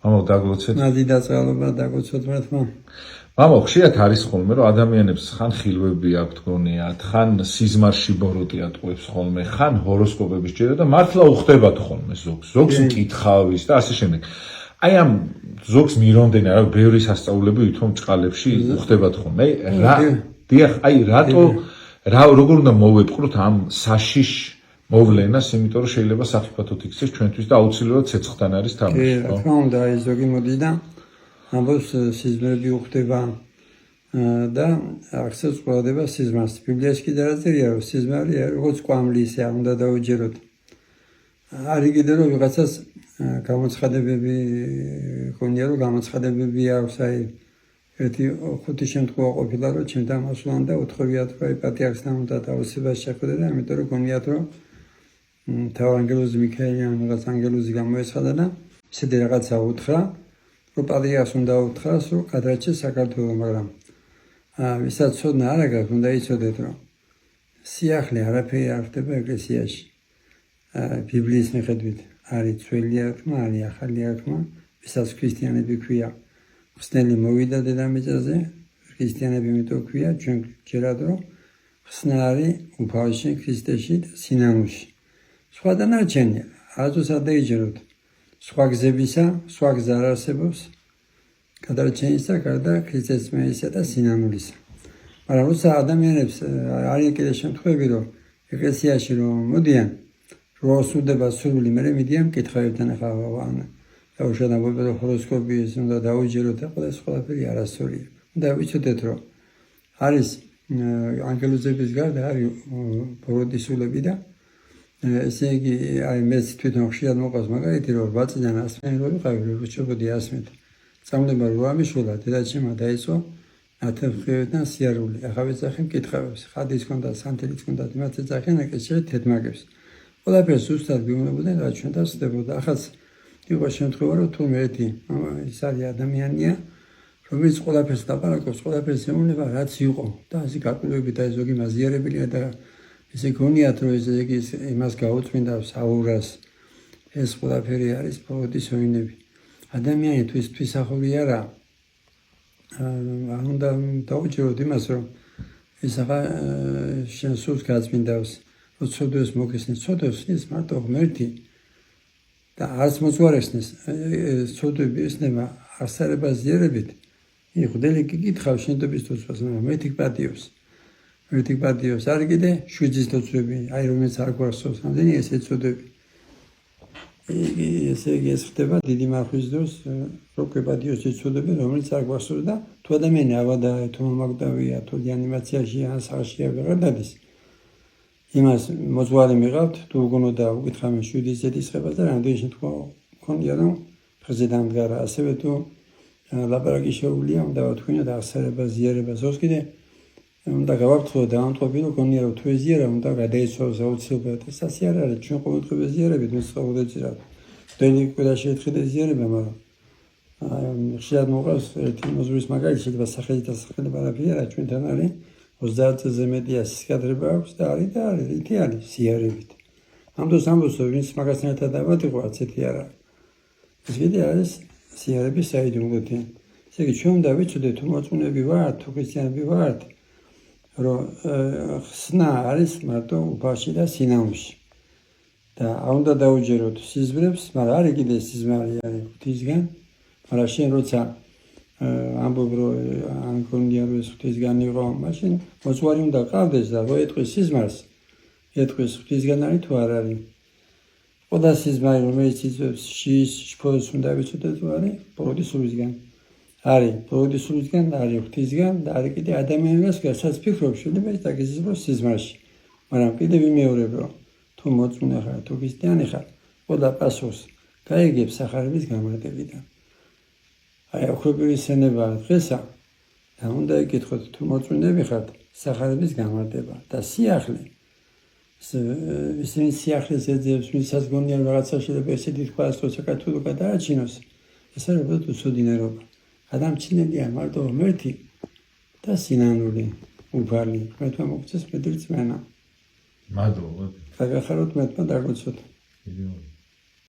მამო დაგლოცეთ. ნადი დაწყალობა დაგლოცოთ მართლა. მამო ხშირად არის ხოლმე რომ ადამიანებს ხან ხილვები აქვთ გონიათ, ხან სიზმარში ბოროტი ატყუებს ხოლმე, ხან ჰოროსკოპები სჯერა და მართლა უხდებათ ხოლმე ზოგს მკითხავის და ასე შემდეგ. აი ამ ზოგს მირონდენა რა ბევრი სასწაულები ვითომ წყალებში უხდებათ ხოლმე. დიახ, აი რატო როგორ უნდა მოვეპყროთ ამ საშიშ მოვლენას, იმიტომ რომ შეიძლება საფათოთ იქცეს ჩვენთვის და აუცილებლად ცეცხლთან არის თამაში, ხო? რა თქმა უნდა, აი ზოგი მოდის და ამბობს სიზმრები უხდება და ახსენებს ყოლადება სიზმარს. ბიბლიაში კიდე რა წერია, რომ სიზმარი როგორც კვამლი ისე არ უნდა დაუჯეროთ. არის კიდე რომ ვიღაცას გამოცხადებები ქონია, რომ გამოცხადებები აქვს, აი ერთი ხუთი შემთხვევა ყოფილა, რომ ჩემთან მოსულან და უთხოვიათ, რომ პატრიარქთან უნდა დაუსებას შეხვდე და ამიტომ რომ გონიათ, რომ თავ ანგელოზი მიქაელი ან რაღაც ანგელოზი გამოეცხადა და ისეთი რაღაცა უთხრა, რომ პატრიარქს უნდა უთხრას, რომ გადარჩეს საქართველო, მაგრამ ვისაც ცოდნა არ აქვს, უნდა იცოდეთ, რომ სიახლე არაფერი არ ხდება ეკლესიაში. ბიბლიის მიხედვით არის ძველი აღთქმა, არის ახალი აღთქმა, ვისაც ქრისტიანები ქვია. ხსნელი მოვიდა დედამიწაზე, ქრისტიანები იმიტომ ქვია, ჩვენ ჯერად რომ ხსნა არის უფალში, ქრისტეში და სინანულში. სხვა დანარჩენია, არასდროს არ დაიჯეროთ. სხვა გზებისა, სხვა გზა არ არსებობს, გადარჩენისა, გარდა ქრისტესმენისა და სინანულისა. მაგრამ როცა ადამიანებს არის კიდე შემთხვევები, რომ ეკლესიაში რომ მოდიან, რო სულდება სურვილი, მე მიდიან მკითხავებთან ახლა დაუშვათ ამბობენ რომ ჰოროსკოპის უნდა დაუჯეროთ და ყველაფერი არასწორია. უნდა ვიცოდეთ რომ არის ანგელოზების გარდა არის ბოროტის სულები და ესე იგი აი მეც თვითონ ხშირად მოყავს მაგალითი რომ 8 წლიდან ასმენი რო ვიყავი როგორც ჩობოდი ასმეთ. წამლება რო ამიშულა დედაჩემმა დაიწყო ათევღებიდან სიარული. ახლა ვეძახი მკითხავებს. ხადის კონდა, სანთელიც კონდა, იმათ ეძახიან ეკლესიაში თეთმაგებს. ყველაფერს ზუსტად გეუბნებოდნენ რა ჩვენ და ხდებოდა. ახაც იყო შემთხვევა რომ თურმე ერთი ის არის ადამიანია რომელიც ყველაფერს დაპარაკობს, ყველაფერს ეუბნება რაც იყო და ასე გაკვირვებით და ზოგი მაზიარებელია და ესე გონიათ რომ ესე იგი იმას გაუწმინდავს აურას ეს ყველაფერი არის ბოროტის ოინები. ადამიანი თვისახური არა არ უნდა დაუჯეროთ იმას რომ ეს ახლა შენ სულს გაწმინდავს რომ ცოდვას მოგესწნის ცოდვას ის მარტო ღმერთი და არც მოძღვარესნეს ცოდვები ესნება აღსარებას ზიერებით იხდელი გიკითხავს შენდობის თოცვას მაგრამ მეთიქ პატიოს არ კიდე შვიძის თოცვები აი რომელიც არ გვახსოვს ამდენი ესე ცოდვები ესე იგი ეს ხდება დიდი მარხვის დროს როკვე პატიოს ცოდვები რომელიც არ გვახსოვს და თუ ადამიანი ავადა თუ მომაკვდავია თუ ანიმაციაში ან სახლშია ვეღარ დადის იმას მოძღვარი მიყავთ თუ უგონოდა უკითხავენ 7 ზეთის ხებას და რამდენი შემთხვევა ქონია რომ ხეზე დამდგარა ასევე თუ ლაპარაკი შეუულია უნდა ვთქვინო და აღსარება ზიერება ზოს კიდე უნდა გავაფრთხილო დაამტყობი რომ გონია რომ თუ ეზიერა უნდა გადაიცვალოს აუცილებლად ეს ასე არ არის ჩვენ ყოველდღე ზიერებით მე სწავლობდეცირა დენი ყველა შეეთხება ზიერება მაგრამ ხშირად მოყავს ერთი მოზრის მაგალითი შეიძლება სახელით ასახელება არაფერი არა ჩვენთან არის 30 წელზე მეტია სიკადრება აქვს და არის რითი არის სიარებით ამ დროს ამბობს რომ ვინც მაგასთან ერთად დავატიყო ასეთი არა ეს ვიდეო არის სიარების საიდუმლოთი ესე იგი ჩვენ უნდა ვიცოდეთ თუ მოწმენები ვართ თუ ქრისტიანები ვართ რომ ხსნა არის მარტო უფალში და სინანულში და არ უნდა დაუჯეროთ სიზმრებს მაგრამ არის კიდე სიზმარი არის ღვთისგან მაგრამ შენ როცა ამბობ რომ ან გონია რომ ეს ღვთისგან იყო მაშინ მოძღვარი უნდა ყავდეს და რო ეტყვის სიზმარს ეტყვის ღვთისგან არის თუ არ არის ყველა სიზმარი რომელიც იწვევს შის შფოთს უნდა ვიცოდეთ თუ არის ბოროტის სულისგან არის ბოროტის სულისგან არის ღვთისგან და არის კიდე ადამიანის გასაც ფიქრობ შეიძლება ის დაგიზიაროს სიზმარში მაგრამ კიდე ვიმეორებ რომ თუ მოწმე ხარ თუ ქრისტიანი ხარ ყველა პასუხს გაიგებს სახარების გამარტებიდან აი ოქროპირი სენება დღესა და უნდა იკითხოთ თუ მოწმენები ხართ სახარების გამარტება და სიახლე ისინი სიახლეს ეძებს ვისაც გონია რაღაცა შეიძლება ესეთი თქვას რომ საქართველოს გადააჩინოს ეს არის უბრალოდ უსოდინერობა გადამჩნელია მარტო ღმერთი და სინანული უფალი მეთქვა მოგწეს მეტი რწმენა მადლობა გაგახაროთ მეთქვა დაგოცოთ